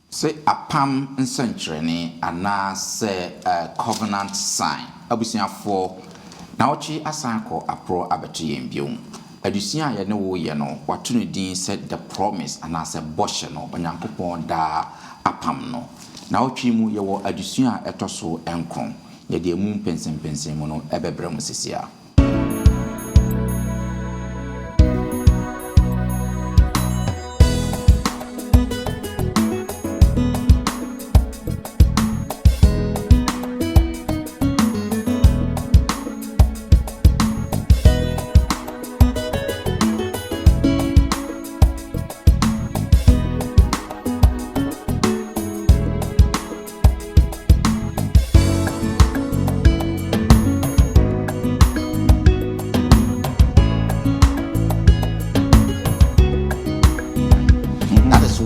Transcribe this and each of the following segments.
Say apam nsankyerɛne ana say covenant sign abusuafo na ochi asan kɔ apro abeto yɛn biom adusua a yɛne wo yɛ no wato ne din sɛ the promise ana sɛ bɔhyɛ no onyankopɔn da apam no na ochi mu yɛwɔ adusua a ɛtɔ so nkron yɛde emu mpensempensem mu no ɛbɛbrɛ mu sisia.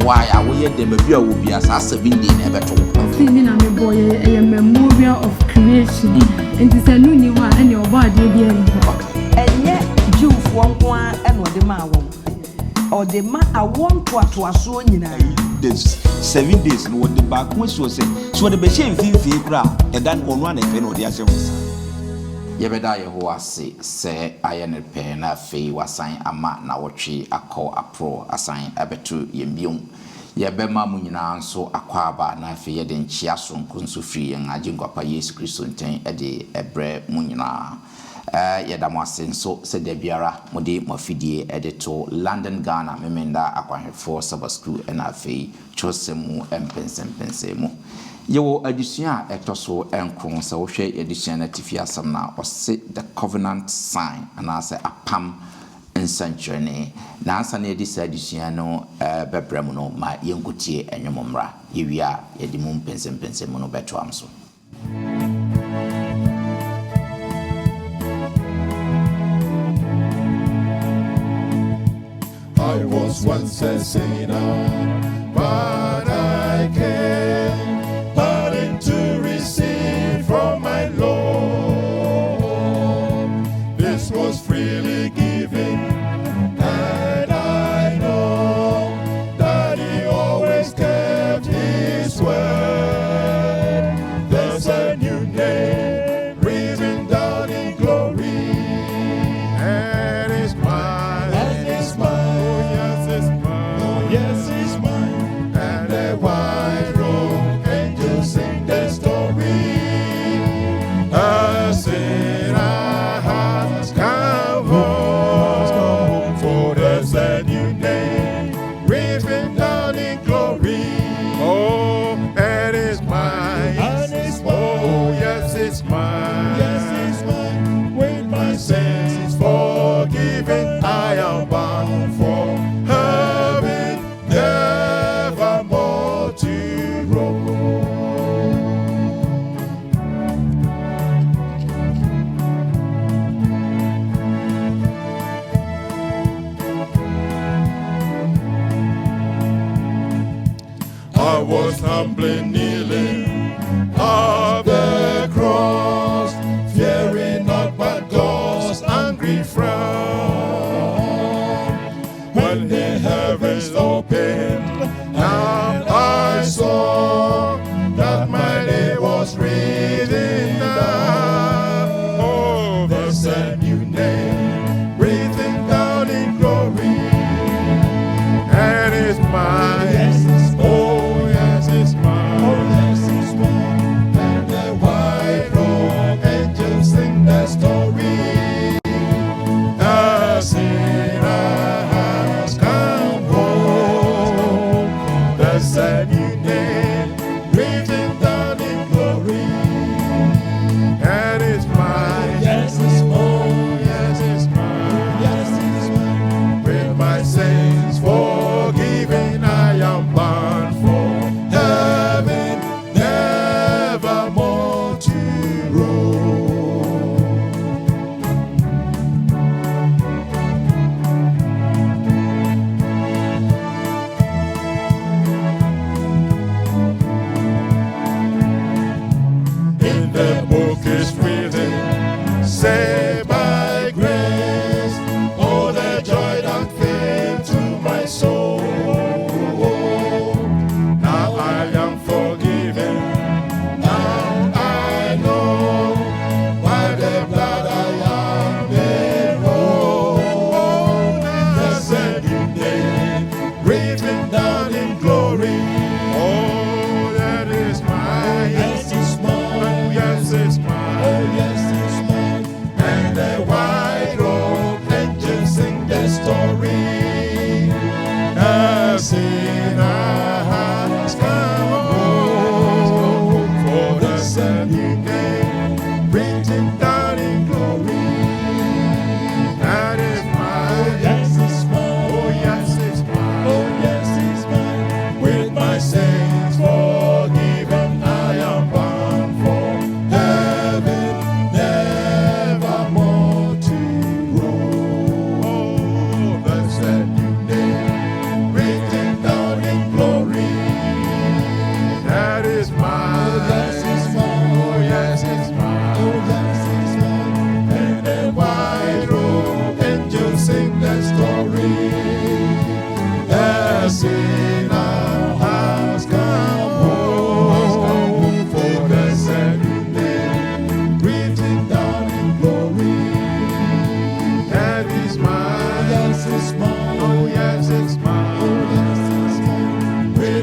Why I will hear them be as 7 days never told. See me, I'm a boy, a memorial of creation. And it's a new new one, and your body again. And yet, Jew for one and what the man or the man I want to a so in this 7 days, and what the back was saying. So the machine feel crap, and then one and pen or the other. Yebeda Yehowa se ayene pe na fe wasan ama na wochi akọ apro asan abetu yembium yebema mu nyina nso akwaba na fe yede nchia so nkunso firi yen agengwapa Yesu Kristo nten ede ebre mu nyina yeda mo ase nso se de biara mode mafidie ede to London Ghana memenda akwahefo Sabbath school na fe chosemu empensempensemu Yewo adusua etoso enkron se wo hwe adusua na tifi asam na ose the covenant sign ana se apam nsankyerene na ansa na edisa adusua no bebrem no ma yenkutie enwomomra yewia yedi mu mpensempensem no beto amso. I was once a sinner, but I came to receive from my Lord. This was freely given, and I know that He always kept His word. There's a new name written down in glory, and it's mine, and it's mine. Oh yes, it's mine. Oh yes, it's mine. And the white robe, angels sing the story. A sinner has come home, for there's a new name written down in glory. Oh, and it's mine. And it's mine. Oh yes, it's mine. Yes, it's mine. With my sins forgiven, I am bound for heaven, nevermore to roam. I was humbly kneeling at the cross, fearing not but God's angry frown. When the heavens opened, and I saw that my name was written down. Oh, there's a new name written down in glory, and it's mine. Yes, it's mine. Oh, yes, it's mine. Oh, yes, it's mine. And the white robe angels sing the story. A sinner has come home. There's a new name written down in glory, and it's mine. Yes, it's mine. Oh, yes, it's mine. Yes, it's mine. With my sins forgiven, I am bound for heaven, nevermore to roam.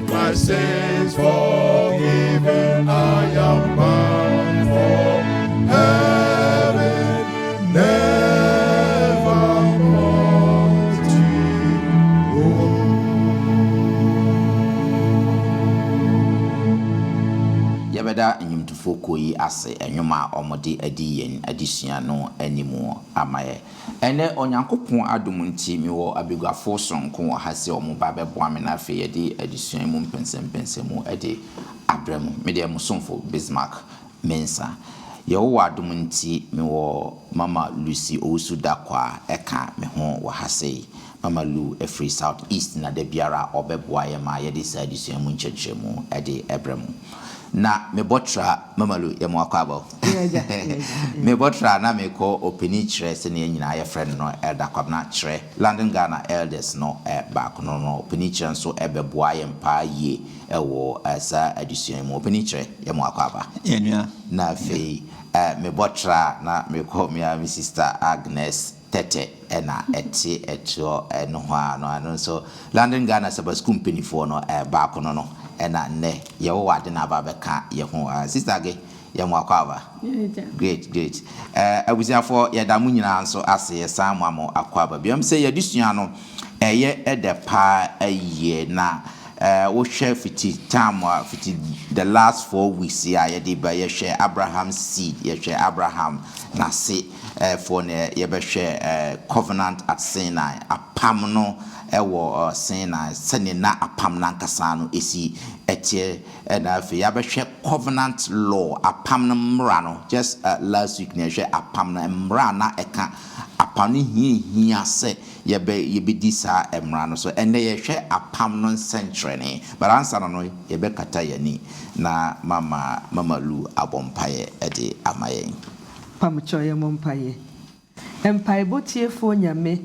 my sins forgiven, I am bound for heaven, nevermore to go. Yabeda enyumtufo koyi ase enwuma omode adi yen adisua no animu amaye ene onyankopon adom nti mi wo abegwafo sonko hase omuba beboa me na fe yedi adisua mu mpensempensemu ade abremu me de musonfo Bismarck Mensa yewo adom nti mi wo Mama Lucy Owusu Dakwa eka me ho wa hase Mama Lu Free South East na de biara obeboa ye ma yedi sa adisua mu nchechemu ade abremu na me botra Mamalu ya mwakwabo me botra na me ko opini chire se ne nyina ya friend no elder kwabna chire London Ghana elders no back no opini chire so ebeboa ye mpa ye ewo asa adusua mu opini chire ya mwakwaba enua na fe me botra na me ko me sister Agnes Tete ena eti etio no ho no so London Ghana Sabbath company for no back no ena ne ye wo wade na ba beka ye ho sister ge ye mo akwaba great abusiafo ye da mu nyina nso ase ye san mo akwaba biam se ye disua no ye ede pa aye na wo hwe fiti time fiti the last 4 weeks ya ye de ba ye hwe Abraham seed ye hwe Abraham na se for ne ye be hwe covenant at Sinai apam no ewo Sinai sene na apam na nkasa no esi etie na afi ya be hwe covenant law apam no mra no just last week ne hwe apam na mra na eka apam no hia se ye be di sa emra no so ene ye hwe apam no century ne but answer no ye be kata yani na mama Lu abompaye ede amaye pam choye mompaye empaye botiefo nyame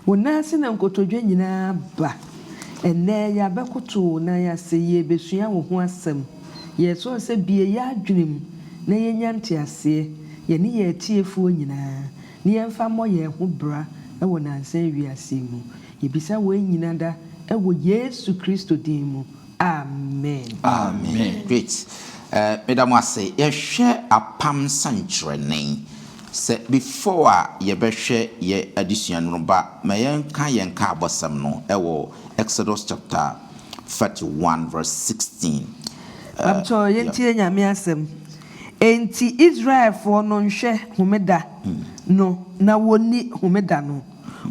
wonase na nkotodwe nyina ba ene ya bekoto na ya se ye besua wo ho asem ye so se bie ya adwenem na ye nyante ase ye ne ye tiefo nyina ne ye mfa mo ye ho bra e wona ansan wi ase mu ye bisa wo nyina da e wo Yesu Kristo din mu amen great madam ase ye hwe apam sanchrenin se before ye behwe ye addition no ba mayenka abosam no ewo Exodus chapter 31 verse 16 abto yentie nyame asem enti Israel for no nhwe homeda no na woni homeda no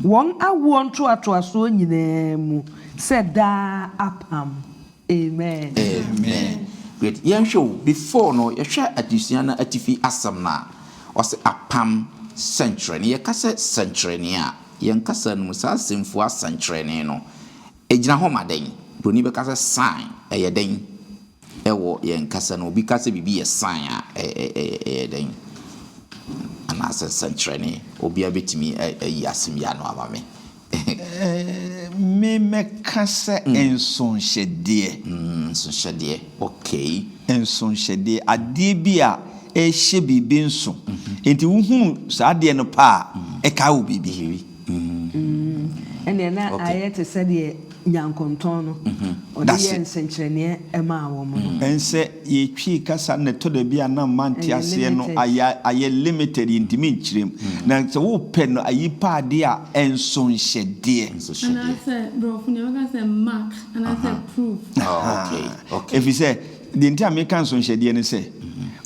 won awo nto atoaso nyina mu se da apam amen great yen show before no ye hwe addition na atifi asam na ose apam century ne yekase century ne a yenkasa no musa semfu a century ne no ejina ho maden broni be kase sign eyeden ewo yenkasa no obi kase bibi ye sign a eyeden ana century ne obi abetimi ayi asem ya no amame me mekase ensonhyede ensonhyede okay ensonhyede ade bia ehye bibi nso enti wuhu saa de no pa e ka wo bibi ene na ayete sede nyankonton no odi ye nsenkyerene ema wo mo ense ye twi kasa ne to da bia na manti ase no aye limited intimi nkyirem na se wo pe no ayi pa de a ensonhyede and I said bro funi I say mark and I said proof okay if you say the entire American ensonhyede ne say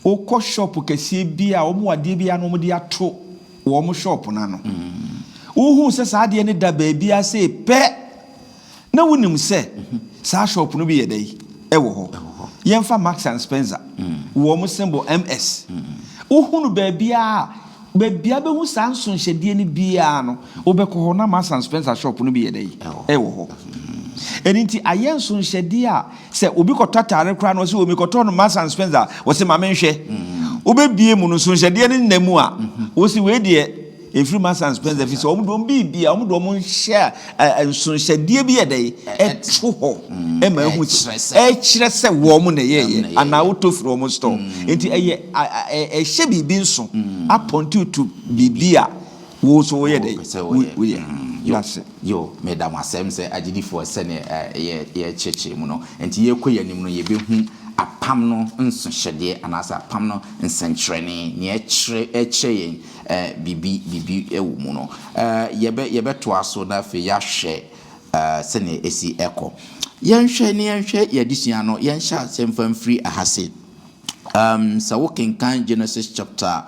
o ko shop kese bia o mo ade bia no mo de ato wo mo shop na no uhu se saa de ne da ba bia say pe na wonim se saa shop no bi ye dai e wo ho yemfa Max and Spencer wo mo symbol MS uhu no ba bia be hu saa nsonhyede ne bia no wo be ko ho na Max and Spencer shop no bi ye dai e wo ho enti ayen nsonhyede a se obi kototare kra no se omi koto no Max and Spencer wo se ma menhwe obebie mu no nsonhyede ne namu a wo se we de every Max and Spencer fi so omdo bibia omdo mo hye nsonhyede bi ye dai eto ho e ma hu kire se wo mo na ye ana autofri wo mo store enti eye hye bibi nso aponti to bibia wo so wo ye dai wo ye That's it. Yo, Madam Asem say agidifo sene ye cheche mu no. Enti ye koyanim no ye behu apam no nso hyede anasa apam no nsentrene ne eche bibi ewu mu no. Ye to aso na fe ya hwe sene esi eko. Yenhwe ne yenhwe yedisua no yenhya semfam free ahase. So we can count Genesis chapter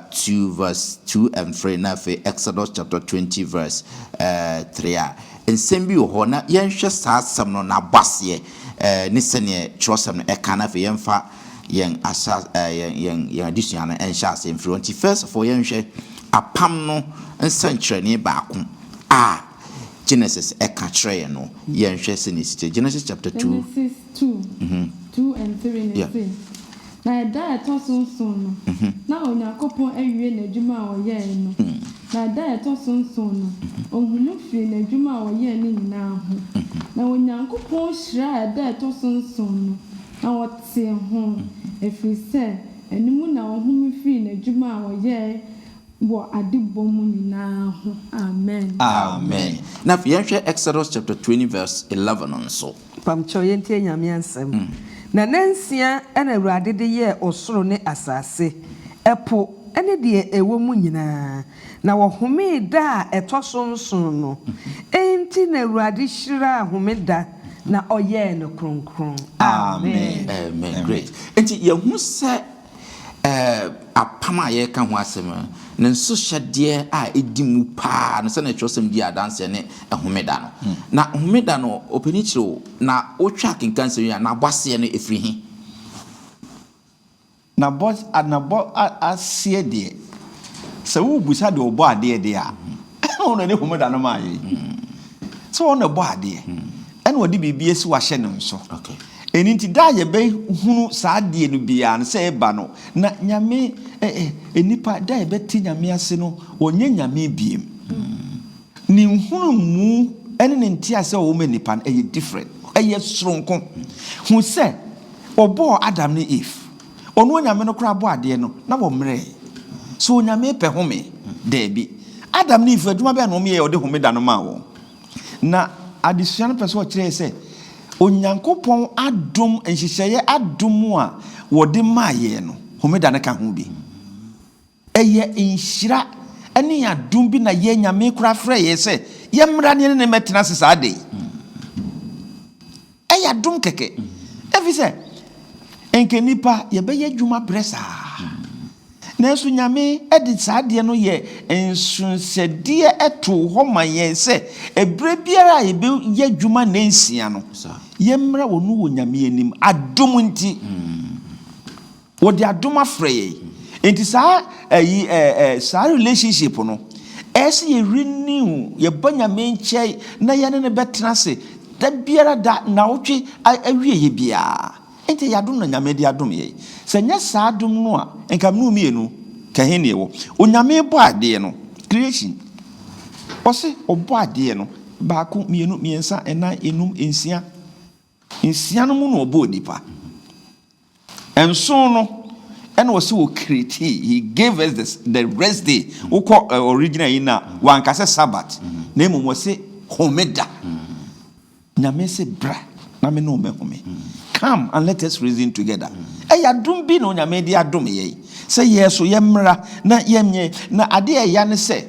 2 verse 2 and 3 now for Exodus chapter 20 verse 3. And same be na yenhwe saa sam no na basie ne sene trosam no ekana for yenfa yen asa yen addition na enhya asem free. First of all yenhwe apam no nsankyerene baako Genesis eka kyerɛ no yenhwe sene Genesis chapter 2 Genesis 2 2 and 3 yeah. Na da etosonson no na Onyankopon awie n'adwuma a ɔyɛ no na da etosonson no ohunu firi n'adwuma a ɔyɛ ne nyinaa ho na Onyankopon hyira da etosonson no na wɔte ho efiri sɛ enimu na ohunu firi n'adwuma a ɔyɛ wɔ adebɔ mu nyinaa ho. Amen. Now if you hear Exodus chapter 20 verse 11 nso pamcho yentie nyame ansɛm na nansia ana Awurade de yɛ osoro ne asase ɛpo ɛne de ɛwɔ mu nyinaa na wɔhome da a ɛtɔ so no enti na Awurade hyira home da na ɔyɛ no kronkron. Amen. Great. Enti yehu sɛ apam a yɛka ho asɛm ne nso hyɛdeɛ a ɛdi mu paa no sɛ na ɛtwɔsɛm di adanse ne homeda no na homeda no opani kyerɛ na wotwa kenkan sɛ ya na bɔseɛ no ɛfiri he na boss asie de sɛ wo busa de obɔ ade de a ono ne homeda no ma yi so ono bɔ ade ɛna ɔde biribi esi wahyɛ ne nso okay Enti da ye be hunu saa die no bia no se eba no na nyame enipa da ye be ti nyame ase no onye nyame biem ni hunu mu ene ne nti ase o me nipa no eye different eye soronko hu se obo Adam ne Eve ono nyame no kra bo ade no na bo mre so nyame pe home da bi Adam ne Eve adwuma be no me ye ode home da no ma wo na adesua no pese o kire se Onyankopon adom enhyehyeye adom a wode maaye no homeda ne ka ho bi eye enhyira ene adom bi na ye nyame kura frɛ ye se ye mra ne metena sesa de eye adom keke efi se enke nipa ye be ye dwuma bresa na so nyame edi saade no ye ensunsede eto ho ma ye se ebre biara ye be ye dwuma na nsia no yemra wonu wo nyame anim adom nti wo de adom afrɛ ye enti saa saa relationship no ese ye renew ye ba nyame nkyɛ na ye ne betena se da biara da na wotwe awie ye bia enti ya adom na nyame de adom ye se nya saa adom no a enka mnu mienu ka hene wo onyame bɔ ade no creation ɔse ɔbɔ ade no baako mienu miensa ena enum ensia no mu no ɔbɔ nipa enso no ena ɔse wo create he gave us the rest day wokɔ original yi na wankase Sabbath na emu ɔse homeda nyame se bra na me no me home come and let us reason together eya dum bi no nyame de adom ye se yeso yemra na yemye na ade eya ne se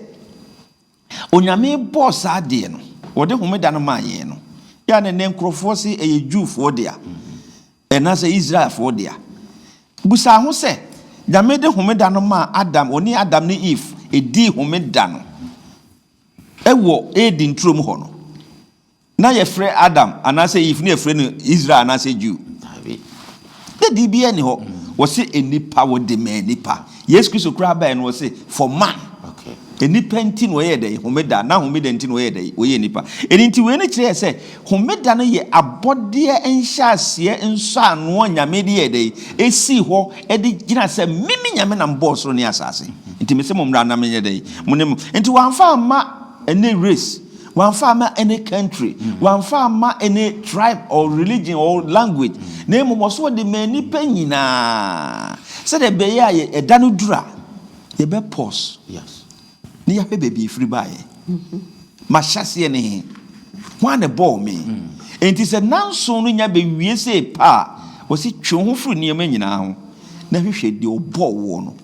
onyame boss ade no wode homeda no ma ye no ya ne nkrofo se eye Jewfo de a ena se Israelfo de a busa ho se nyame de homeda no ma Adam oni Adam ne Eve edi homeda no ewo edi ntrom ho no na ye frɛ Adam anase Eve ne frɛ no Israel anase Jew the dibia ni ho was enipa wo de me nipa Yesu Kristo kura ba no was for man okay enipa nti no ye dey homeda na homeda nti no ye dey wo ye nipa enti we ne kire se homeda no ye abode enhyase enso ano nyame de ye dey esi ho e de gina se mimi nyame na mbo soro ne asase enti me se mo mra na me ye dey mo ne enti wanfa ma ene race wanfa ma any country wanfa ma any tribe or religion or language na emu so de mani pa nyina se de be ya e da no dura ye be pause yes ni ya pe baby free buy mahyase ne hwan ne bɔ me enti sɛ nanso no nya be wie sɛ pa wɔsi twe ho furu nneɛma nyinaa ho na hwehwɛ de ɔbɔ wo no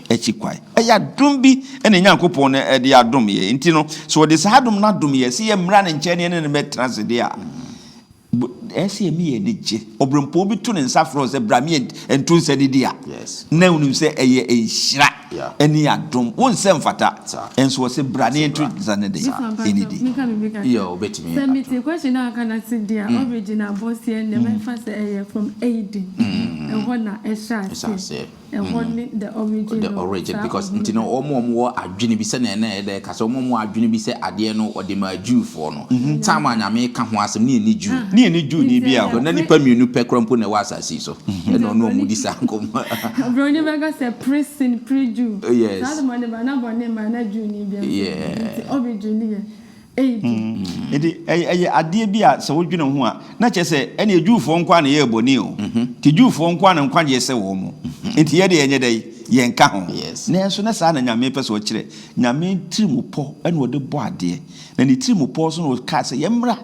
akyi kwai ɛyɛ adom bi ɛna Nyankopɔn no ɛde adom yɛ enti no so wɔde saa adom na adom yɛ sɛ yɛ mmra ne nkyɛn ne bɛtena se de a ɛsɛ mi yɛ ne gye ɔbrɛmpɔ bi to ne nsa frɔ sɛ bra mi ɛnto nsa de di a na wonim sɛ ɛyɛ ɛnhyira ɛne adom wo nsɛ mfata ɛnso wɔ sɛ bra ne ɛnto nsa ne de ɛne di yo betimi sɛ me te question na aka na se dia original boss here ne mefa sɛ ɛyɛ from Aiden ɛhɔ na ɛhyɛ ɛhɔ ne the origin because nti no ɔmo adwene bi sɛ na ɛna ɛdɛ ka sɛ ɔmo adwene bi sɛ adeɛ no ɔde ma Jewfoɔ no time a Nyame ka ho asɛm ne ni Jew ne ni Jew ni bia na nipa mienu pɛ krampo na wa asase so ɛna ɔno ɔmo di sa nkom broni bɛga sɛ prison pre-Jew yes saa de na bɔne ma na Jew ni bia origin ne edi ɛyɛ adeɛ bi a sɛ wodwene ho a na kyɛ sɛ ɛne Jewfoɔ nkwa na yɛ bɔne o ti Jewfoɔ nkwa na nkwa gye sɛ wɔ mo enti yɛ de yɛnyɛ dɛ yɛnka ho na nso na saa na Nyame pɛ sɛ ɔkyerɛ Nyame tirimopɔ ɛna ɔde bɔ adeɛ na ne tirimopɔ so na ɔka sɛ yɛmmra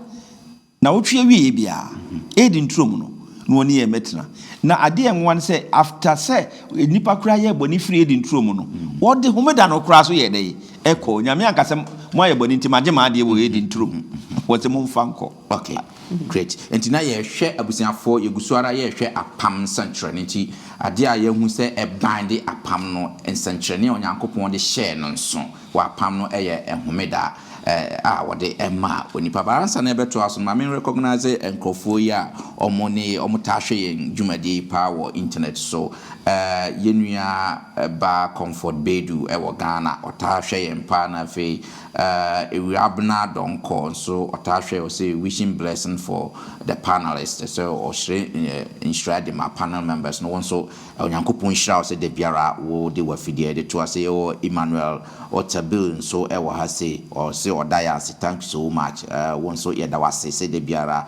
na wotwe wie bia edi ntrom no na wɔne yɛ mɛtena na adeɛ nwan sɛ after sɛ nipa kura yɛ bɔne firi edi ntrom no wɔde homeda no kura so yɛ dɛ ɛkɔ Nyame ankasa mo ayɛ bɔne nti magye ma adeɛ wɔ edi ntrom wɔte mo mfa nkɔ okay great enti na yɛhwɛ abusiafo yegusuara yɛhwɛ apam nsɛnkyerɛne nti ade a yɛhu sɛ ɛban de apam no nsɛnkyerɛne a Onyankopɔn de hyɛ no nso wɔ apam no ɛyɛ ɛhomeda a wɔde ɛma onipa baransa na ɛbɛto aso ma men recognize nkrofo yi a ɔmo ne ɔmo ta hwɛ yɛn dwumadi pa wɔ internet so yenua ba comfort bedu ɛwɔ Ghana ɔta hwɛ yɛn pa na fe ewuabna donko so ɔta hwɛ o say wishing blessing for the panelists so ɔhwɛ instruct the panel members no so Onyankopɔn hyira o say de biara wo de wafidie de to ase o Emmanuel Otabil so ɛwɔ ha say o say odaya thank you so much won so yɛda wase say de biara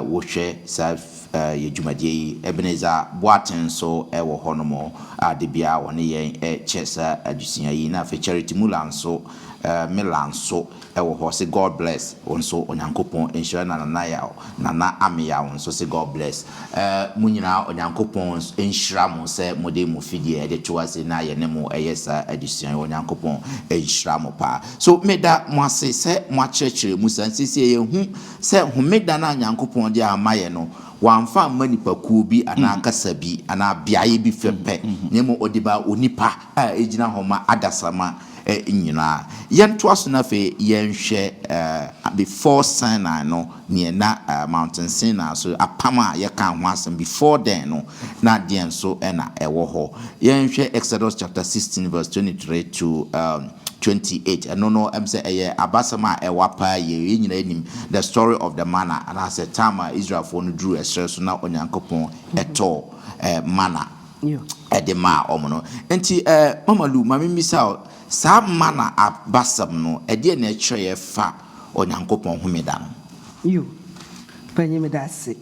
wo hwɛ self ye dwumadie Ebenezer Boaten so ɛwɔ honomo de bia wone yɛn kyesa adusia yi na fe Charity Mulan so Milan so ɛwɔ hɔ say God bless won so Onyankopɔn enhyira na na ameya won so say God bless mu nyina Onyankopɔn enhyira mo sɛ mode mu fidie de to ase na ye ne mo ɛyesa adusia Onyankopɔn enhyira mo pa so meda mo ase sɛ mo akyerɛkyerɛ mu sansisi ye hu sɛ homeda na Onyankopɔn de amaye no wamfa manipakuo bi ana kasa bi ana biaye bi fepɛ nemo odiba onipa a ejina homa adasama nyina yento aso na fe yenhwɛ before Sinai no ne na Mountain Sinai so apama ye kan ho asem before then no na de enso na ɛwɔ hɔ yenhwɛ Exodus chapter 16 verse 23 to 28 and no say abasama ewapa ye nyina nim the story of the manna and as a time Israel for no drew a stress so na Onyankopɔn eto manna edema omono enti mama lu mama misa sa manna abasam no ede na kyerɛ fa Onyankopɔn homeda no yo panyeme dase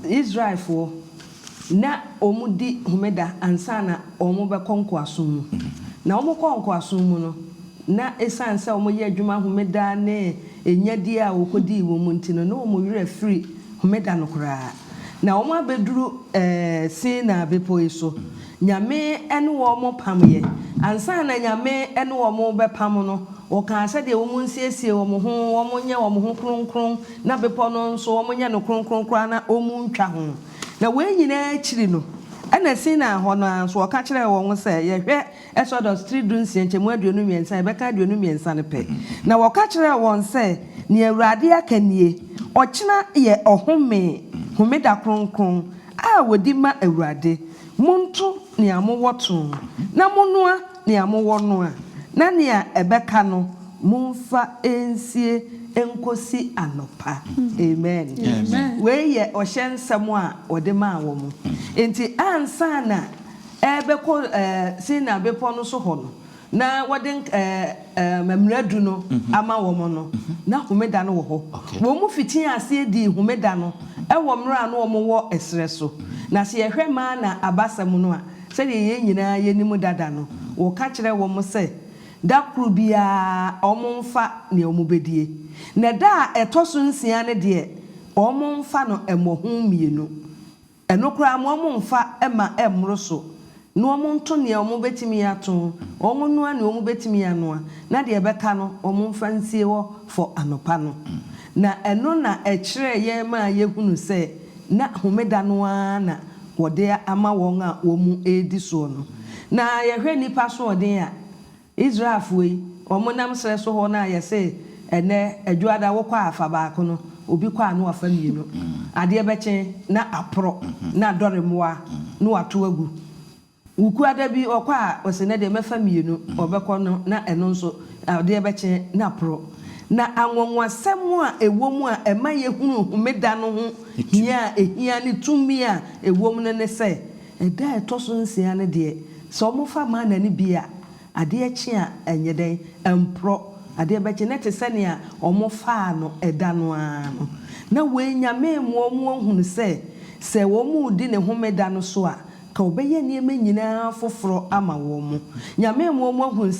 Israel for na omudi homeda ansa na omo be konko asom na omo konko asom mu no na esan se omo ye adwuma homeda ne enyadi a okodi wo mu ntino na omo wira free homeda no kra na omo abeduru sin na bepo eso nyame ene wo mo pamye ansa na nyame ene wo mo be pam no o kan se de wo mu nsiesie wo mo ho wo mo nye wo mo ho kronkron na bepo no nso wo mo nye no kronkron kra na omu ntwa ho na we nyina akiri no ana sin na ho no anso o ka kire wo se ye hwe Exodus 3:2 nchemu aduonu miensa e beka aduonu miensa ne pe na wo ka kire wo se ne Awurade akanie okina ye ohome homeda kronkron a wodi ma Awurade muntu ne amowoto na monoa ne amowono a na ne ebeka no mumfa ensie enkosi anopa amen we ye ohye nsem a wode ma wo mu enti ansa na ebeko sina bepo no so ho no na wode mamradu no ama wo mo no na homeda no wo ho wo mu fitin ase di homeda no e wo mra no wo mo wo esre so na se ye hwe ma na abasam no a se de ye nyina ye nimu dada no wo ka kire wo mo se da koro bia omomfa ne omubedie na da etoso nsia ne de omomfa no emoho mienu enokra omomfa ema emroso no omonto ne omubetimi ato omonu ane omubetimi anoa na de beka no omomfa nsie wo for anopa no na eno na ekire ye ma yehunu se na homeda no na wode ama won a womu edi so no na yehwe nipa so odin a Israelfo yi omonam sere so ho na yese ene adwada wo kwa afa baako no obi kwa no afa mienu ade beche na apro na doremwa no ato agu wuku ada bi okwa osene de mefa mienu obekọ no na eno nso ade beche na apro na anwonwasem a ewom a ema yehunu homeda no ho hia ehia ne tumi a ewom ne ne se eda etoso nsia ne de so mofa ma na ne bia ade echi a enyeden empro ade beche ne tesene a omofa no eda no ano na we nyame mu hunu se wo di ne homeda no so a ka obeye nieme nyina foforo ama wo mu nyame mu hunu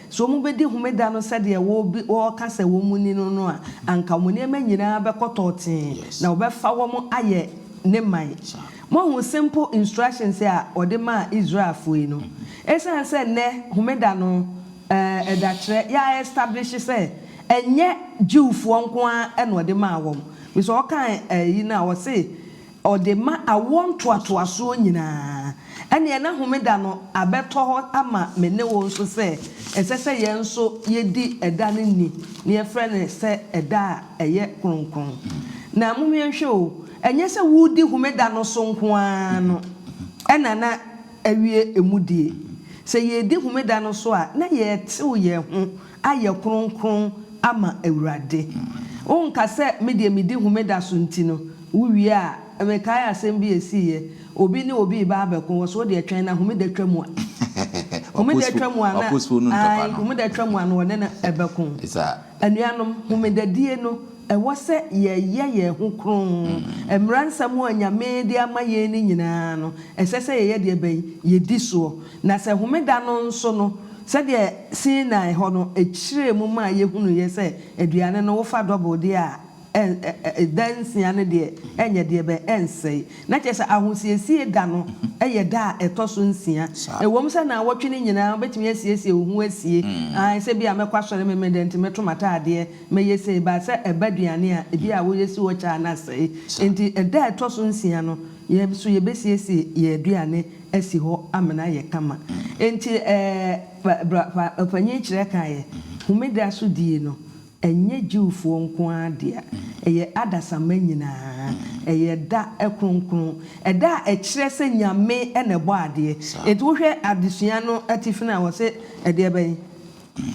so mu bedi homeda no se de wo ka se wo mu ni no a anka mu nieme nyina bekototin na obefa wo mu aye ne mai mo hu simple instructions a ode ma Israel foi no esa se ne homeda no edakre ya establish se enye Jewfo nko a na ode ma wo bi so kan yi na wo se ode ma awon toatoaso nyina ene na homeda no abeto ho ama mene wo so se esese ye nso yedi eda ne ni ne efre ne se eda eye kronkron na mumyenhwe o enye se wudi homeda no so nko a no ena na awie emudie se ye di homeda no so a na ye tew ye ho aye kronkron ama awurade onka se medi homeda so ntino wuwie a emeka asem bi esiye obi ne obi ba abeko so de atwan na homeda twamu a homeda twamu a na homeda twamu a no ne na ebeko anuanom homeda die no ewo se ye ho kron emransam anyame de ama ye ni nyina no esese ye de ben ye di so na se homeda no nso no se de sin na ho no ekire mu ma ye hunu ye se aduane no wo fa double de a dansia ne de enye de be ensei na chese ahosiesie da no eye da etoso nsia ewom se na wotwe ne nyina betimi asiesie ohu asie se bia mekwa sore memedent metomata ade meyese ba se ebaduane a bia wo yesi wo cha na sei enti da etoso nsia no ye so ye besiesie ye aduane asi ho amena ye kama enti panyi kire kae humeda so die no enye Jewfo nko adea eye adasama nyina eye da ekronkron eda ekire se nyame ene bo ade eti wo hwe adesua no atifina wo se ede ben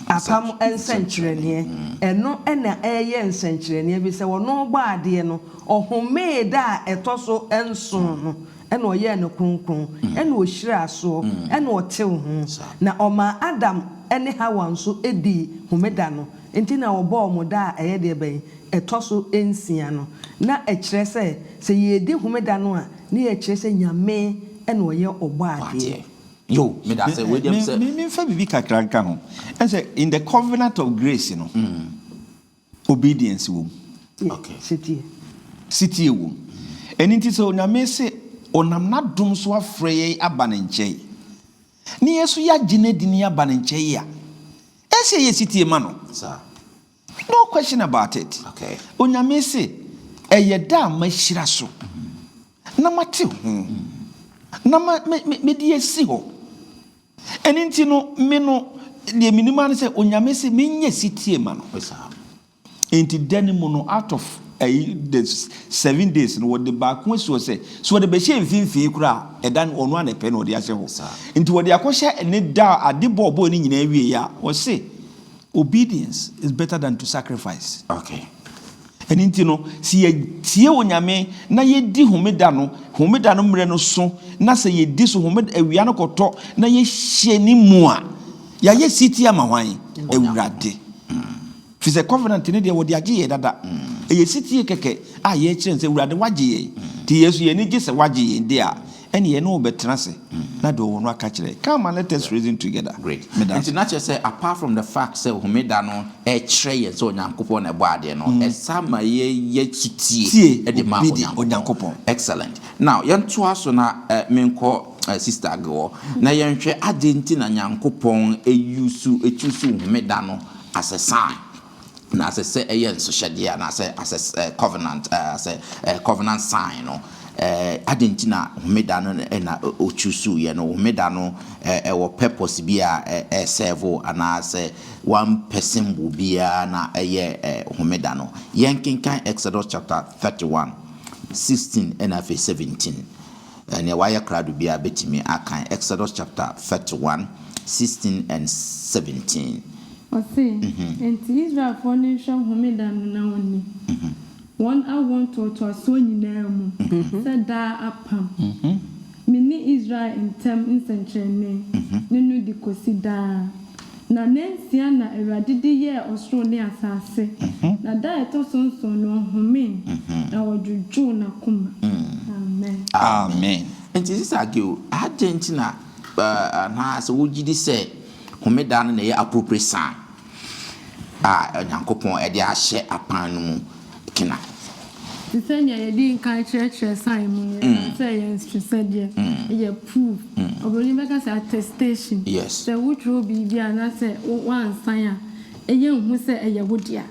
apam ensenkyerene eno ena eye ensenkyerene bi se wono bo ade no ohome da etoso enson no ena oye ne kronkron ena ohyira so ena otew ho na oma Adam ene Hawa nso edi homeda no enti na obo mo da eye de ben etoso ensia no na ekire se ye di homeda no a na ye kire se nyame ena oye obo ade yo me da say we dem say me fa bibi kakranka ho and say in the covenant of grace obedience wo okay city wo enti so nyame se onam na dom so afreye abanenche ni yesu ya gine dini abanenche ya ese ye city ma no sir no question about it okay onyame se eye da ma hira so na mate ho na me di esi ho enti no me no de minima se onyame se menye city ma no sir enti denimu no out of the 7 days no what the back when so say so the be shame finfin kura edan onu anepe no de ahye ho enti wo de akoshe ne da ade bobo ni nyina wie ya wo say obedience is better than to sacrifice okay enti no si ye tie onyame na ye di homeda no mre no so na se ye di so homeda awia no koto na ye hye ni mu a ya ye city ama hwan ewurade fi se covenant ne de wo de agye ye dada eye city keke a ye kire se ewurade wagye ye ti yesu ye ni gye se wagye ye de a and ye no betrase na do wono aka kire. Come and let us reason together. Great. And not just say apart from the fact say homeda no e kire ye so Onyankopon na ade no e sama ye tie e de ma Onyankopon. Excellent. Now yento aso na menko sister go na yenhwe adenti na Nyankopon echusu homeda no as a sign. Na as say so shadia na say as a covenant covenant sign no adentina homeda no na ochusu ye no homeda no wo purpose bia serve ana say one person will be na homeda no yenkenkan Exodus chapter 31:16 and 17 and why crowd bia betimi akan Exodus chapter 31:16 and 17. Ose enti Israel for nation homeda no na woni one I want to aso nyina mu said da apam mini Israel intem nsentrene nenu di kosida na nensia na Awurade de ye osoro ne asase na da etosonson no home na wodwudwo na kuma amen enti sisageo agentina na so wogidi se homeda no na ye appropriate sign Onyankopon e de ahye apan no mu kina Tisenya yedi nkan church sign mu say yes to said ye proof oboni make say attestation yes say which will be bia na say one sign eye hu say eye wodia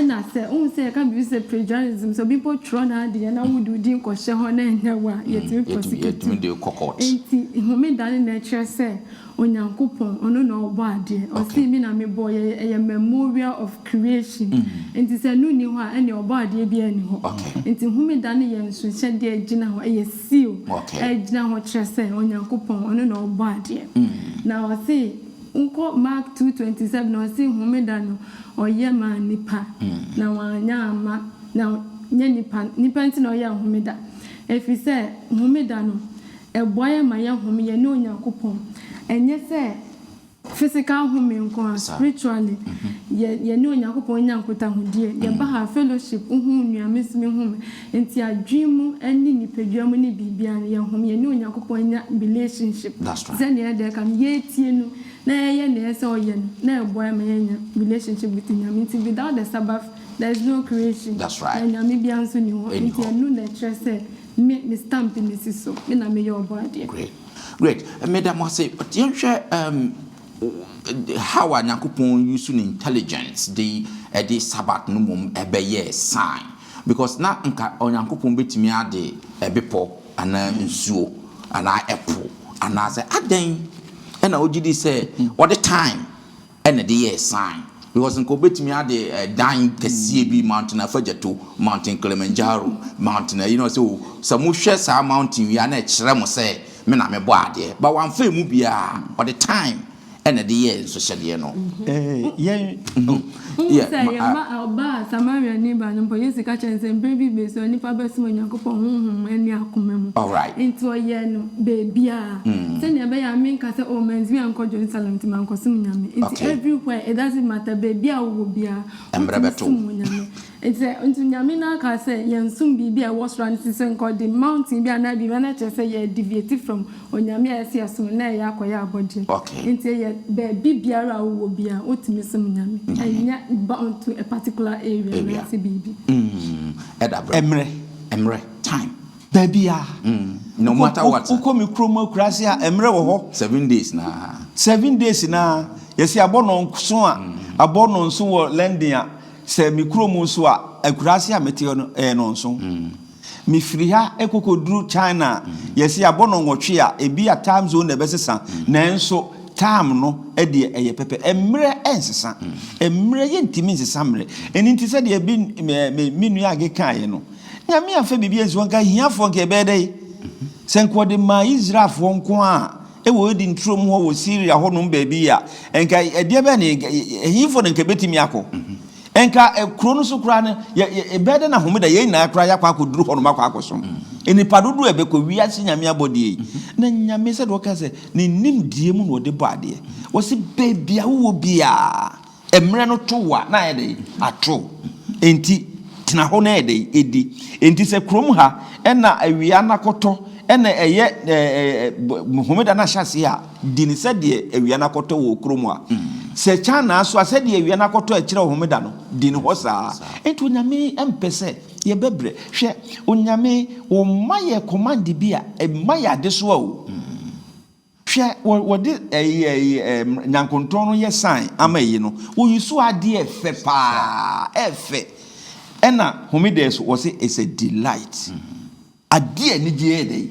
na say say can be say plagiarism so people try na de na would din ko hye ho na enyawa yetimi prosecute yetimi de kokot enti homeda na church say Onyankopon ono na obo ade o see me na me boy a memorial of creation enti say no ni ho a ene obo ade bia ni ho enti homeda na ye nso hye de agina ho e seal agina ho kire say Onyankopon ono na obo ade na o see unko Mark 2:27 no see homeda no oye ma nipa na wanya ama na nya nipa nti na oye homeda efi say homeda no eboye ma ye home ye no Onyankopon enye say physical home nko spiritually ye no Onyankopon nyankota hodie ye ba ha fellowship hu nuamesime home enti adwemu ani nipadwam ni bibia ye home ye no Onyankopon nya relationship then ye dey kam ye tie no na ye na say oye no na eboy ma ye relationship with nyame enti without the Sabbath there is no creation. That's right. And nyame bia nso ni ho enti enu na tre say me stamp in this so me na me your body. Great. Madam say how Onyankopon use intelligence the Sabbath no mum ebeye sign because na nka Onyankopon betimi ade ebepo ana nsuo ana epo ana say aden na ogidi say what the time and the sign because nko betimi ade dan kese bi mountain afajeto mountain Kilimanjaro mountain so samuhwe sa mountain wi ana kire mo say me na me bo ade but wan fa mu bia all the time and the year so shede no say ma oba Samaria ni ba no police ka chense baby be so ni pa besu Onyankopon honhom ani akoma mu all right into oye no baby say ne be ya me ka say o manzi anko Jerusalem ti man ko sim nyame into everywhere it doesn't matter baby wo bia embrabeto it's into nyame na ka say yensum bibia was run season called the mountain bia na bibia na che say ye deviate from onyame ase asum na ya akoya abode into ye baby biara wo bia otimi sim nyame anya bound to a particular area baby emre time baby no matter what ukomi kromo kurase a emre wo ho 7 days na yesi abono nso a abono nso wo lending se mi kromo nso a akurase a mete no nso mi firi ha ekokoduru China yesi abono nwotwe a ebi a time zone na besesa na nso time no de eye pepe emre ensesa emre ye ntimi nsesa mre eni nti se de bi minu age kan ye no nyame afa bibia nso nka hiafo nke be dey senko de ma Israel fo nko a ewo di ntrom ho wo Syria ho no baabi a enka ede be ne hifo nke betimi akọ enka ekro no so kra ne ebede na homeda ye na kra yakwa akoduru ho no makwa akoso enipa dodo ebekọ wiase nyame abodie na nyame se do ka se ne nimdie mu no de bade wo se bebia wo bia emre no towa na ye de ato enti tena ho na ye de edi enti se krom ha na awia na koto ene eye homeda na hyase a dini se de awia na koto wo kromu a se chana so ase de awia na koto a kire homeda no dini ho saa enti onyame empese ye bebre hwe onyame wo maye command bi a maye ade so a o hwe wo de nyankonton no ye sign amayi no wo yusu ade efe pa efe ena homeda so wo say is a delight ade ani die dey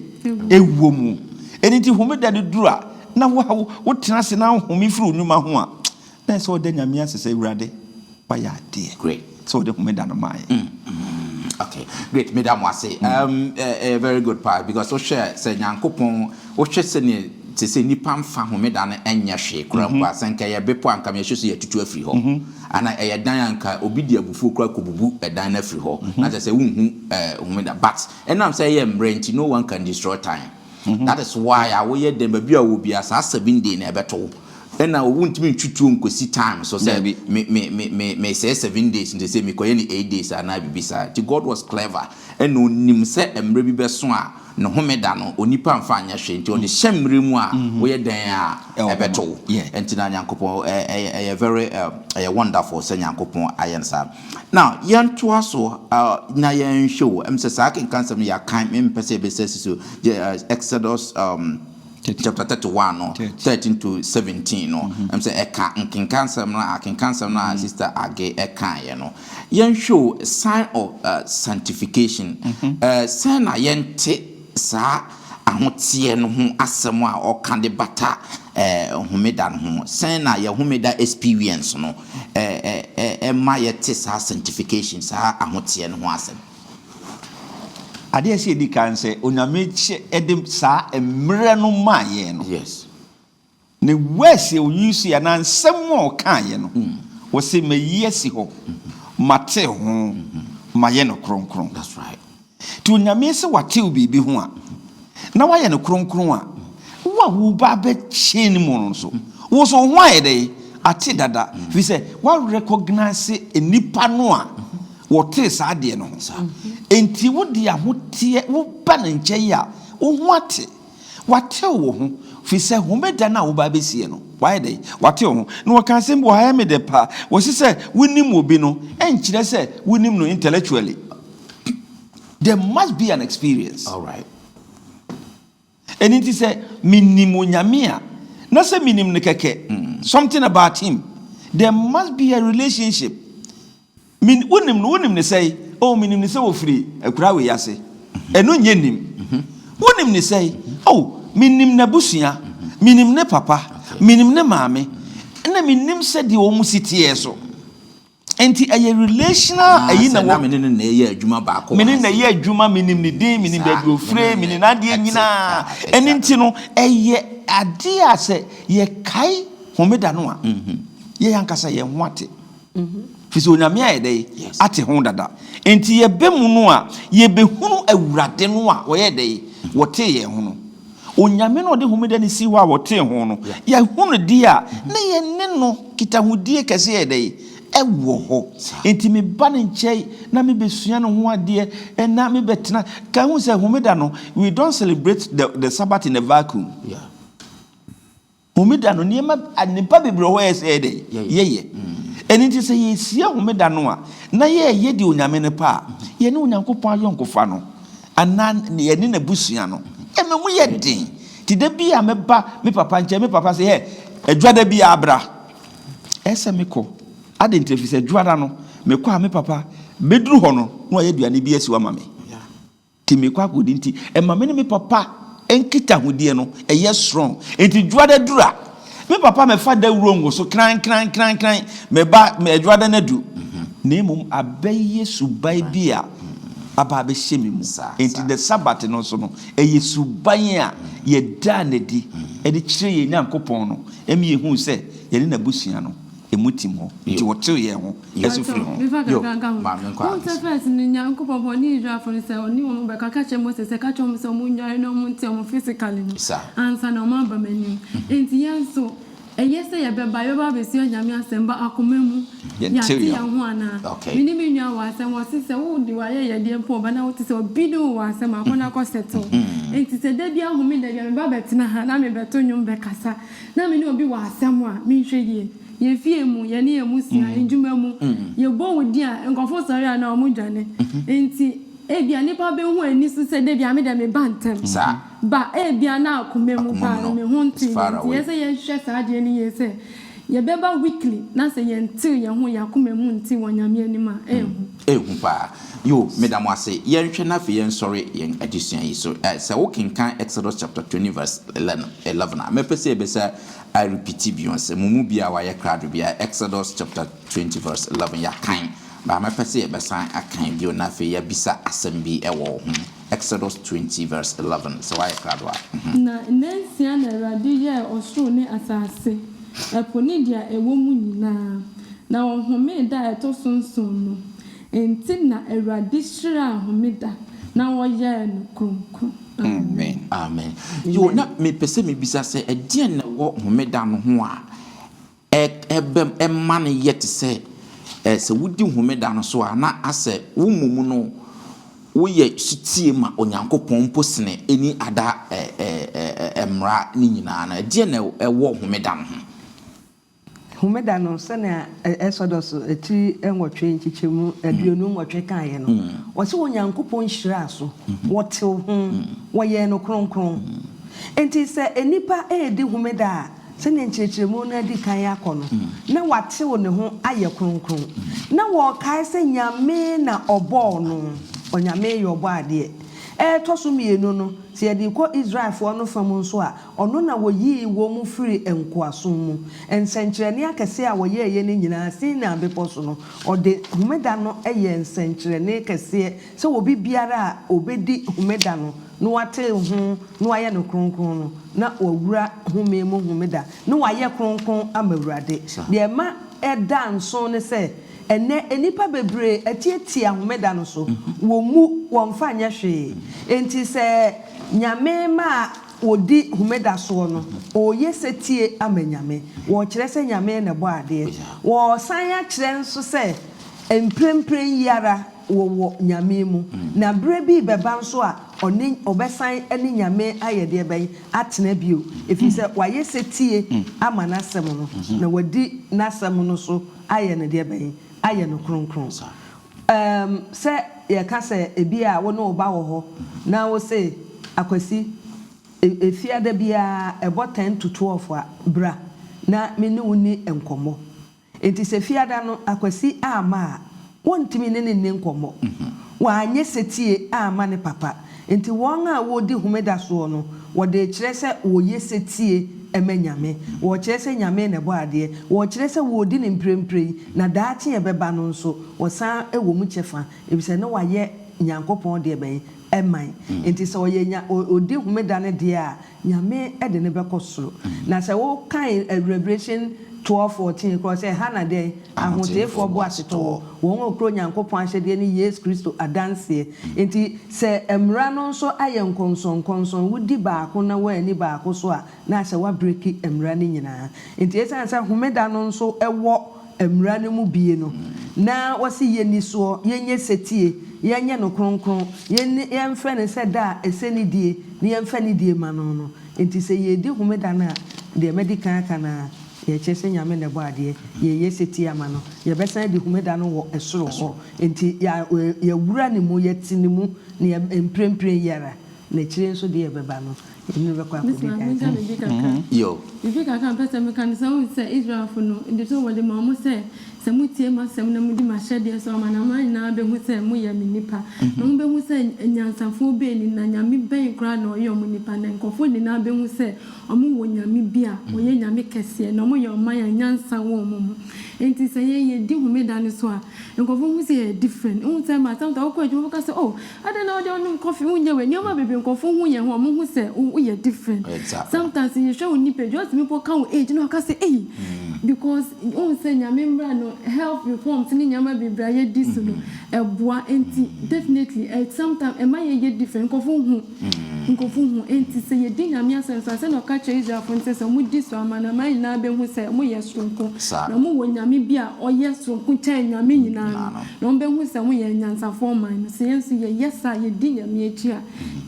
ewo mu eniti homeda de dura na wo tena se na homi firi onuma ho a na so de nyame asese urade ba ya ade great so de homeda no mai okay great madam wase a very good part because so share say nyankopon wo hwe se ne te se nipa mfa homeda no enya hwe kura mpa sanka ye bepo anka me hwe so ye tutu afiri ho ana eye dan anka obi di abufu kura kobubu edan na afiri ho na te se wunhu homeda but enam say ye mbrenti no one can destroy time that is why I wo ye dem ba bia wo bia sa 7 day na ebeto ena wo ntimi ntutu nkosi time so say me say 7 days nti say me koye ni 8 days ana bibisa ti God was clever ena onim say emre bi beso a no homeda no onipa mfa anya hwe nti on hyemre mu a wo ye dan a ebeto enti na nyankopon very wonderful say nyankopon ayensa now yanto aso na yen show say sa kan kansem ya kan me pese be say so Exodus chapter 31 no 13 to 17 no say eka nkinkansem na sister age eka ye no yen show sign of sanctification sign na yente sa ahotie no ho asem a okan de bata homeda no ho sign na ye homeda experience no ma yete sa sanctification sa ahotie no ho asem ade ase di kan se onyame che edim sa emre no maye no yes ne wese oyusu ya na nsem o kan ye no wo se meyesi ho mate ho maye no kronkron that's right ti onyame se wate obibi ho a na waye no kronkron a wo ba be chin mu no so wo so ho aye dey ate dada fi se wa recognize enipa no a wote sa de no enti wodi ahote wo ba na nche ya wo ho ate wate wo ho fi se homeda na wo ba be sie no why dey wate wo ho no wo kan sembo ha me de pa wo se wonim obi no enkire se wonim no intellectually there must be an experience all right enti se minim onyame a na se minim ne keke something about him there must be a relationship min wonim ne say oh minim ne say wo free akura we yase eno nye nim wonim ne say oh minim na busua minim ne papa minim ne maame na minim se de wo musitie so enti a relational ayi na wo minim na ye adwuma ba ko minim na ye adwuma minim ne din minim da do free minim na de nyina enti no eye ade a se ye kai homeda no a ye yankasa ye ho ate fiso onyame ayede ate ho dada enti ye be mu no a ye be hunu awurade no a wo ye dey wote ye ho no onyame no de homeda ne si wa wote ho no ye hunu di a na ye ne no kitahudie kese ye dey ewo ho enti me ba ne nchei na me besua no ho ade na me betena ka hu se homeda no we don't celebrate the Sabbath in a vacuum homeda no niema anipa bebre ho ye dey ye enti se ye sia homeda no a na ye di onyame ne pa ye ne onyankopon ayonkofa no ana ye ne na busua no ememu ye din ti da bia meba me papa nche me papa se he adwada bia abra ese meko adentefi se adwada no meko a me papa beduru ho no ye duane bi asiwa mame ti meko akodi nti emame ne me papa enkita hodie no eye strong enti dwada dura me papa me fa da wuro so kran me ba me adwada na du nemum abaye subai bia aba be hyemi mu enti the Sabbath no so no eye suban a ye da na di e de kire ye nyankopon no emi ye hu se ye ne na busua no emutim ho nti wote ye ho yesu firi ho yo ma first ni nyankopon ni Israel se oni wo be kaka che Moses se ka che mo se mo nyare no mo nti mo physically no ansa na mo aba mani enti yanso yes, I be by your baby, Yamia Semba Akumemu, Yahuana. Many million was and was sister, oh, do I, dear poor, but now it is a bidu was a Macona settle. And it is a debut who made the Babetina, and I'm a betonium Becassa. Now me no be was someone, me shady. Ye fear mu, ye near Musia, and Jumamu, your bow dear, and go for Saria now, Mujane. And see, Ebia nipa be hu ani so se de bia me de me bantem sa ba ebia na akomemu pa me hu nti ye se ye hwe sa de ni ye se ye beba weekly na se ye ntil ye hu ya akomemu nti wonyame anima ehu pa yo medam ase ye nhwe na fe ye nsori ye addition yi so se wo kenkan Exodus chapter 20 verse 11 me pese be say I repeat beyond mumu bia wa ye krado bia Exodus chapter 20 verse 11 ya kan ba ma pese be san akan bio na fe ya bisa asem bi ewo Exodus 20 verse 11 so wa ye krado na nensia na Awurade ye osoro ne asase eponi dia ewo mu nyina na ohome da etosonson no enti na Awurade hira ahomeda na wo ye no kronkron. Amen. Amen. Yo na me pese me bisa se edien na wo homeda no ho a ebem emma ne yet se se wudi homeda no so a na ase wo mumu no wo ye sutie ma onyankopon posene eni ada emra ni nyina na edien na ewo homeda no ho homeda no se na Exodus eti enwotwe nchichemu aduonu nwotwe kan ye no wo se onyankopon hira so wote ho wo ye no kronkron enti se enipa edi homeda se ne nchichemu na di kan yakono na wate wo ne ho aye kronkron na wo kai se nyame na obo no onyame ye obo ade toso mienu no se yedi ko Israel fo no fam nso a ono na woyi wo mu firi enkoaso mu ensenkyerene akese a woye ye ne nyina sin na beposo no ode humeda no eye ensenkyerene kese se obi biara a obedi humeda no no wate hu no aye no kronkron no na owura humemu humeda no waye kronkron amawurade de ma eda nso ne se ene enipa bebre atietia homeda no so wo mu wonfa nya hwe enti se nyame ma odi homeda so no oye setie amanyame wo kire se nyame na bo ade wo san ya kire nso se emprempren yara wo nyame mu na bre bi beba nso a oni obesan ani nyame ayede ben atena bio efi se waye setie amana sem no na wadi nasem no so aye ne de ben aye no kronkron se ye ka se ebi a wo no ba wo ho na wo se akwasi efiada bia ebo 10 to 12 a bra na me ne woni enkomo enti se fiada no akwasi ama wontimi ne nkomo wa anye setie ama ne papa enti won a wodi homeda so no wo de kire se wo yesetie emanyame wo kire se nyame ne bo ade wo kire se wo di ne mprempre na daache ye beba no nso wo san ewo mu chefa ebise ne wa ye nyankopon de ben eman enti se wo ye nya odi homeda ne de a nyame e de ne bekosoro na se wo kan Revelation 12:14 cross say hana dey ahotefo bo aseto won okro nyankopon ahyede ni Yesu Kristo adanse enti se emra no nso aye nkonson wudi baako na wa ani baako so a na se wa breaki emra ni nyina enti esansa homeda no nso ewo emra ne mu bie no na wasi ye ni so yenye setie yenye no kronkron yemfa ne se da eseni die ni yemfa ni die mano enti se ye di homeda na de medical kana ye chese nyame ne bo ade ye yeseti ama no ye besan de humeda no wo esoro ho enti ya wura ne mu ye ti ne mu ne emprempren yara na chire nso de ye beba no enu be kwa kodi yo bibi kaka pesa me kan say Israel for no ndi so wode ma mo say se mutie ma sem na mudi ma hyede so ma na man na be hu say mo ye minipa no be hu say nyansafo be ni na nyame ben kra na oye mo nipa na nkofo ni na be hu say omo wo nyame bia oye nyame kese na omo ye oman nyansa wo mo enti say ye di humeda ne so a nkofo hu say different hu say ma tam ta wo ko adwo ka say oh ada na ode onum coffee hu nye we nyoma bebe nkofo hu ye ho mo hu say wo ye different sometimes you show nipa just me po kan age no ka say eh because on say nyame mbra no health reforms ni nyama bibra ye dis no eboa enti definitely sometimes e ma ye different nkofo hu enti say ye di nyame asenso say no ka che Israel fo ntse say mu di so amana mai na be hu say mu ye sonko na mu wo nyame bia o ye sonko chen nyame nyina no be hu say mu ye nyansa fo man say yenso ye yesa ye di nyame echi a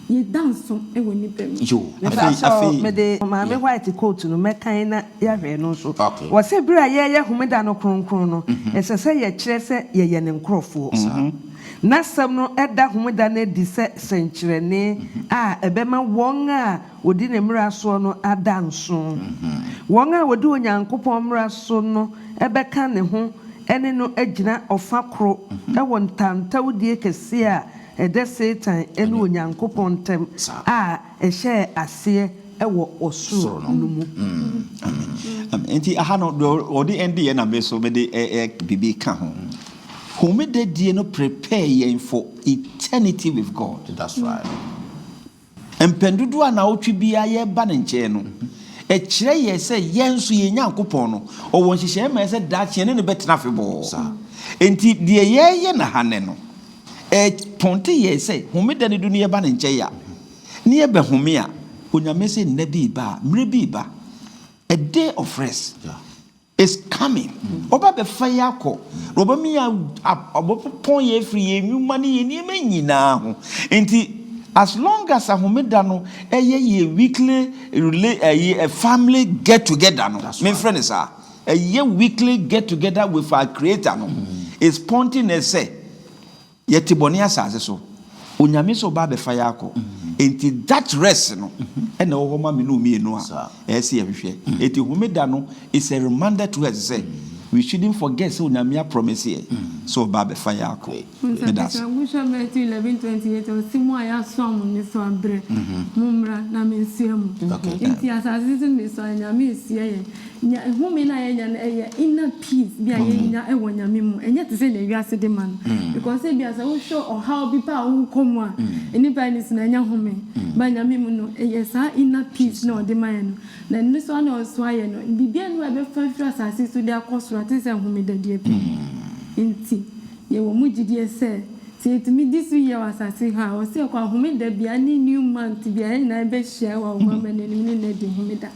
ye danso e wo ni pem yo afi me de maame white coat no mekan na ya hwe no so wo se bra ye homeda no kronkron no ese se ye kire se ye ne nkrofo na sam no eda homeda na di se senkyerene a ebema won a odi ne mra so no adanso won a wodi onyankopon mra so no ebeka ne ho ene no agina ofa kro e won tantawdie kese a ede Satan ene onyankopon tem a ehye ase ewo osuro no mu enti aha no odi endi ye na me so me de bibi ka ho homeda die no prepare yen for eternity with God. That's right. Empendudu na otwi bia ye ba ne nche no e kire ye se yenso ye nyankopon no o won hihye ma se da kye ne betena febo enti die ye na hane no ponte ye se homeda ne du ne ba ne nche ya ne ye be home a onyame se nna bi ba mre bi ba a day of rest is coming. Oba be fire ko roba mi abopon ye free ye nwuma ne ye niema nyina ho enti as long as a homeda no ye weekly a family get together no my friend is a weekly get together with our creator no is pointing and say yeti boni asase so onyame so ba be fire ko enti that rest no e na wo ma me no mi enu a e se ye hwehwe enti homeda no is a reminder to us say we shouldn't forget so onyame promise here so ba be fire ko that's Wisha Matthew 11:28 o simu aya som ni so abre mumra na mensiemu enti asase ni so onyame esie ye home na ye nya ye inner peace bia ye nya e wonyame mu enye te se na wiase de man because e bia se wo show or how be pa wo komu a eni ba ni se na nya home ba nyame mu no ye sa inner peace na de man no na ni so na o so aye no bibia no e be fa asase so de akoso ate se home da de pi enti ye wo mu gidie se to me this year was asase ha o se kwa home da bia ni new month bia na be share wa mama na ni na de home da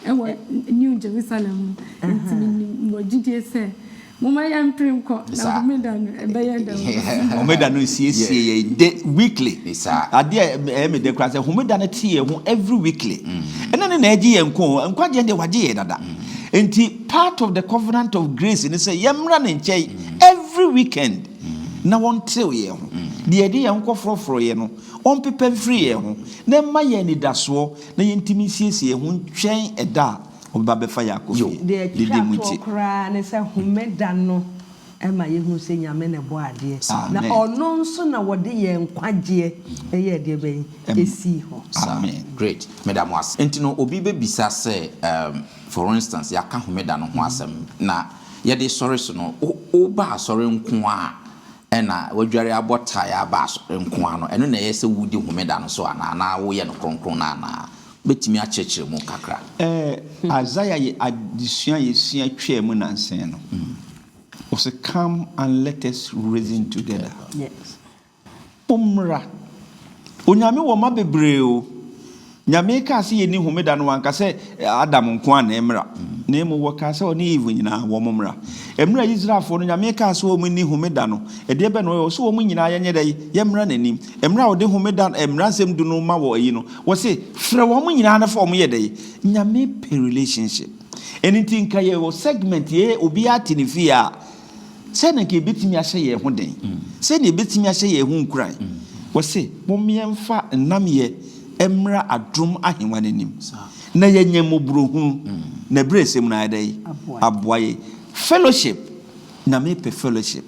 e wo new Jerusalem enti me wo gidie se mama ya mprim ko na home da no e be ya da home da no sie ye weekly ade e me de kra se home da na tie ho every weekly ena na agi ye nkwa je de waje ye dada enti part of the covenant of grace ni say yemra na nchei every weekend na won tell ye ho de de ye nkofrofro ye no on pepe free ye ho na ma ye ni daso na ye ntimi siesie ho ntwen eda oba be fa ya ko de muti kra ne se homeda no ema ye hu se nyame ne bo ade na ono nso na wode ye nkwaje ye de ben esi ho amen great madam was entino obi be bisa se for instance ya ka homeda no ho asem na ye de sorry so no o ba sorry nko a ena wadware abota ya ba nko a no eno na ye se wudi homeda no so na wo ye no kronkron na betimi a chechire mu kakra Isaiah ye addition ye sua twa mu nansen no was come and let us reason together. Yes. Umra. Onyame wo ma bebre o. Nyame ka se ye ni homeda no wanka se Adam nko an emra. Na emu wo ka se oni Eve nyina wo momra. Emra Israelfo no nyame ka se wo mu ni homeda no. E de be no so wo mu nyina ye nyede ye mra nanim. Emra wo de homeda emra nsem du no ma wo yi no. Wo se frɛ wo mu nyina na fa wo mu ye de. Nyame pe relationship. Anything ka ye wo segment ye obi atinifi a se na ke betimi ahye ye ho den se na betimi ahye ye ho nkuran wo se mommemfa nam ye emra adom ahenwa nanim na ye nyamobrohu na bresem na adai aboye fellowship na me pe fellowship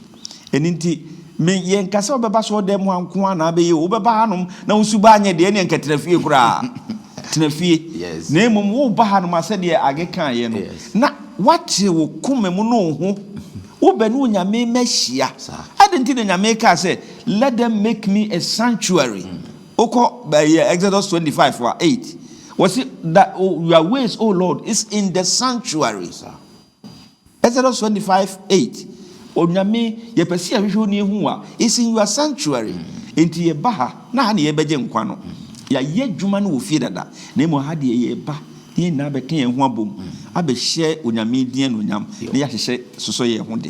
eninti me ye nkasa obeba so dem anko na be ye obeba hanom na usuba anye de ne nkatrafie kura tenafie na emom wo ba hanom ase de age kan ye no na wate wo komemu no ho ubenu nyame mehia adenti na nyame ka say let them make me a sanctuary oko by Exodus 25:8 was it that your ways O Lord is in the sanctuary Exodus 25:8. Onyame yepesi ahwehwe ni hu a is in your sanctuary. Enti ye ba ha na ha ne ye beje nkwa no. Ya ye dwuma no wo fie dada. Na mo ha de ye ba. Ye na be kan ye hu abom. Abehye onyame din no nyam. Na ya hyehyɛ soso ye hu de.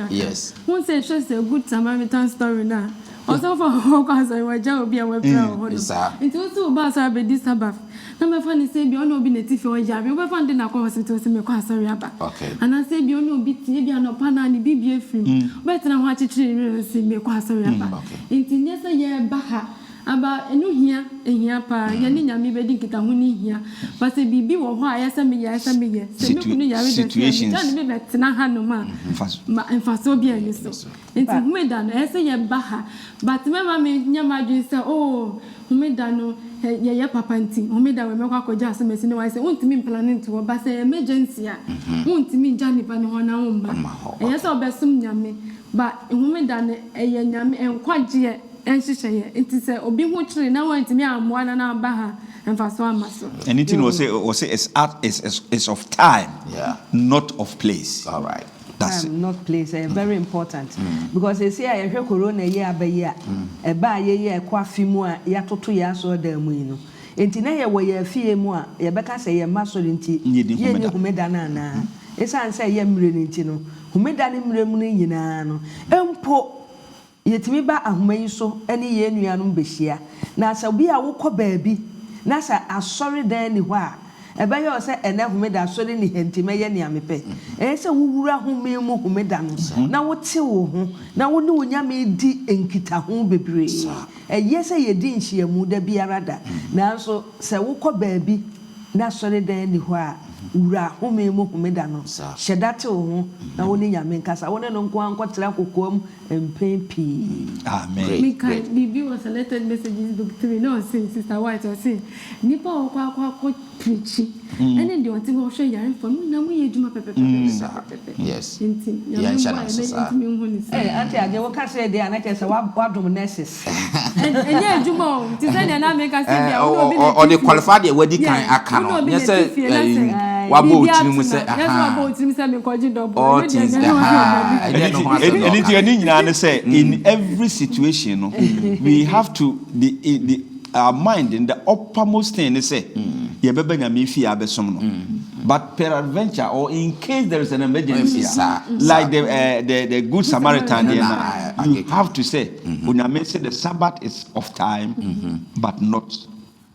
Yes. Who say just a good Samaritan story now? Also for Hawkins, I was just be a web proud. It also about this Sabbath. Number funny say be no be native or Javi. We found in a hospital to make sorry about. Okay. And I say be no be maybe no pan and BBA film. Better than what you see me sorry about. In yes a year baha. Aba enu hia ehia pa ye ni nyame bedi kita ho ni hia ba se bibi wo ho ayesa me ye se me kunu yare de situations me betena ha no ma enfaso bi ani so enti humeda no ese ye ba ha but me ma me nyama dwen se oh humeda no ye papa nti humeda we me kwa koja asem ne wa se untimi plan to ba se emergency a untimi jani pa ne ho na wo mba eyesa obesum nyame ba humeda no eye nyame enkwaje enhyehyeye enti se obi ho kire na wantimi amoa na ba ha emfaso amaso anything was say is of time, not of place. All right. That's time, not place. Very important. Because they say I hear corona year by year. A ba ye kwa fimu a ya toto ya so da mu no. Enti na ye wo ye fie mu a ye beka say ye maso nti ye ni humeda na. Esa say ye mre nti no. Humeda ni mre mu ni nyina no. Empo yetimi ba ahomayi so ene ye nuanom behia na asa obi a wokọ baabi na asa asori dan ni hɔ a ebe ye o se ene homeda asori ni hentime ye ni amepe se wuwura home mu homeda no na wote wo ho na wo ne wonyame di enkita ho bebre ye se ye di nhyiamu da biara da na so se wokọ baabi na asori dan ni hɔ a ura home mu homeda no hyedate wo ho na wo ne nyame nkasa wo ne no nko ankotra kokom empepi. Amen. Me can Bibi was selected messages book 3 no say sister white or say nipa okwa preach and then they want to go show yare for na mu ye djuma pepe. Yes. Ya nshana so auntie age wo ka say dey anake say wadom nurses enye djuma ti say na make us say or the qualified the wedi kan aka no yes say wabo otiri mu say wabo otiri say me koji double anything nyina say in every situation we have to our mind in the uppermost thing say ye beba nyame fi abesom no but peradventure or in case there is an emergency like the good Samaritan you have to say unyame say the Sabbath is of time but not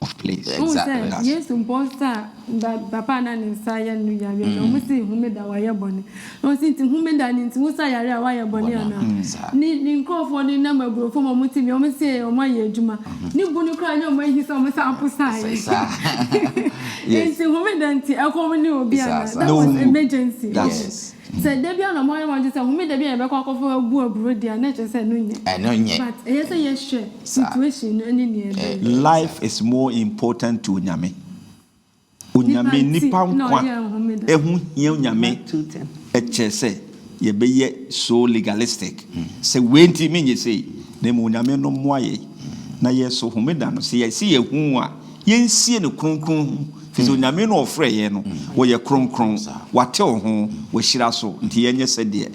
of place. Exactly. Yes, imposter that papa na nsaya nu ya bi no musi humeda wa ye boni no sinti humeda ni nti musa yare wa ye boni ana ni nkofo ni na mabrofo mo muti mi o musi o ma ye adwuma ni buni kra nya o ma hisa o musa apusa yes humeda nti akomo ni obi ana that was emergency. Yes. Say Debbie na mo want to say humeda bi e be kwa kofo abu aburo dia na che say no nye but e say ye share situation no ni ne life is more important to unyame nipa nkwa ehu ye unyame eche say ye be ye so legalistic say wenti menye say na mo unyame no moaye na ye so humeda no say ye si ye hu a ye nsie ne kronkron fizo unyame no ofre ye no wo ye kronkron wate wo ho wo hira so nti ye nye se de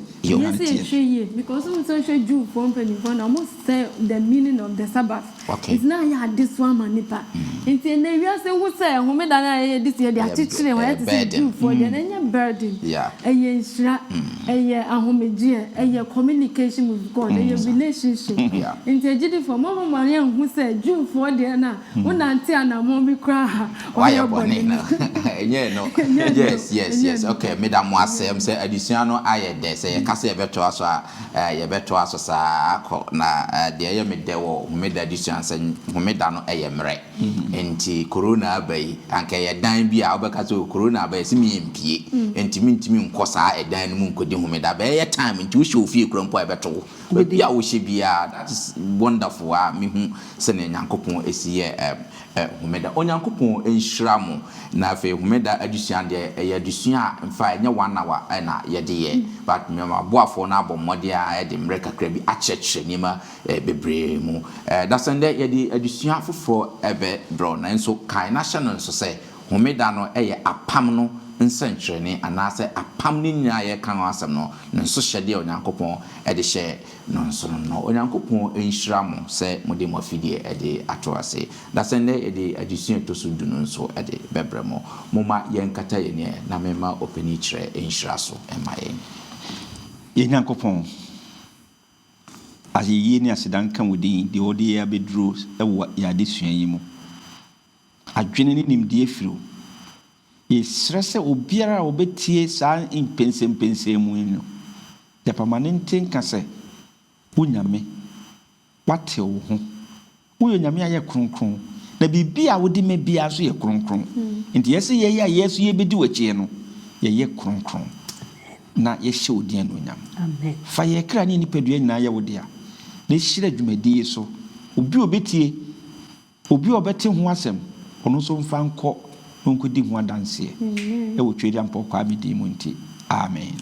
because some social Jew company for almost say the meaning of the Sabbath. Okay. It's now ya this one manipa. Into the we are saying who say homeda na this year they are teaching why to say Jew for the any burden. Yeah. Eye shira eye ahomeje eye communication with God eye relationship. Into jidi for mama Maria who say Jew for the na una anti ana mo bi kra why you born na yes okay madam wasem say addition no aye there say kase yebeto aso sa akọ na de ye me de wo homeda addition say homeda no eye mre enti corona abai anka ye dan bi a obeka so corona abai simi empie enti mintimi nkosa edan no mu nkodi homeda ba ye time enti wo show fie krompo ebeto bi a wo hye bia that is wonderful a me hu se ne nyankopon esiye homeda onyankopon enhyira mo na afi homeda addition de eye addition a mfa enye 1 hour na ye de ye but me ma boafo na abomode a ye de mre kakra bi achechre nima bebre mu da sende ye de addition foforo ebe bro na enso kan national so say homeda no eye apam no nsɛnkyerɛnne anaasɛ apam ne nyinaa yɛka ho asɛm no ne nso hyɛdeɛ onyankopɔn ɛde hyɛ no nso no onyankopɔn nhyira mo sɛ mode mo afidie ɛde ato ase da sɛ nnɛ yɛde adesua ɛtɔ so du no nso ɛde bɛbrɛ mo moma yɛnkata yɛneɛ na mema ɔpani kyerɛ nhyira so ɛma yɛn yɛnyankopɔn ayɛyie ne asedanka wo din deɛ wɔde yɛ abɛduro ɛwɔ yɛadesua yi mu adwene ne nimdeɛ firi wo yɛsrɛ sɛ obiara a wɔbɛtie saa mpɛnsɛmpɛnsɛm mu no yɛpama ne nte nka sɛ wonyame wate wo ho woyɛ nyame a yɛ kronkron na biribi a wode ma biara so yɛ kronkron nti yɛsɛ yɛyɛ a yɛ so yɛbɛdi w'akyiɛ no yɛyɛ kronkron na yɛhyɛ wo din anuonyam fa yɛ kra ne nipadua nyinaa yɛ wo dea na hyira dwumadie so obi obɛtie obi obɛte ho asɛm ɔno nso mfa nkɔ nkɔdi ho adanseɛ ɛwɔ twɛdi ampɔ kwa bidi mu nti amen